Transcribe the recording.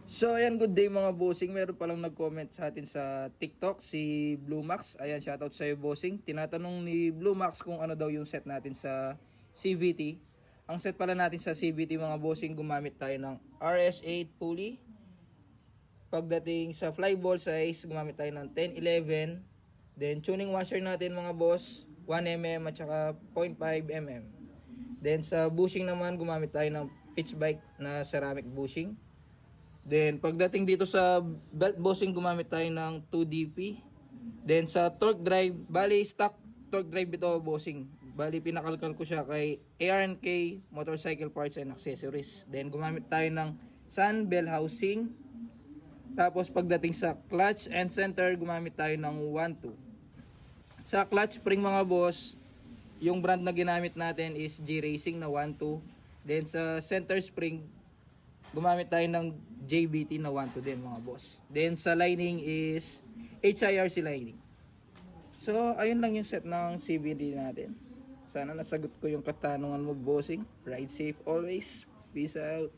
So ayan, good day mga bossing. Meron palang nag-comment sa atin sa TikTok, si Blue Max. Ayan, shoutout sa iyo bossing. Tinatanong ni Blue Max kung ano daw yung set natin sa CVT. Ang set pala natin sa CVT mga bossing, gumamit tayo ng RS8 pulley. Pagdating sa fly ball size, gumamit tayo ng 10-11. Then tuning washer natin mga boss, 1mm at saka 0.5mm. Then sa bushing naman, gumamit tayo ng pitch bike na ceramic bushing. Then pagdating dito sa belt bushing, gumamit tayo ng 2DP. Then sa torque drive, bali stock torque drive ito bossing. Bali pinakalkal ko siya kay ARNK Motorcycle Parts and Accessories. Then gumamit tayo ng Sun bell housing. Tapos pagdating sa clutch and center, gumamit tayo ng 1-2. Sa clutch spring mga boss, yung brand na ginamit natin is G-Racing na 1-2. Then sa center spring, gumamit tayo ng JBT na 1-2 din mga boss. Then sa lining is HIRC lining. So ayun lang yung set ng CVT natin. Sana nasagot ko yung katanungan mo bossing. Ride safe always. Peace out.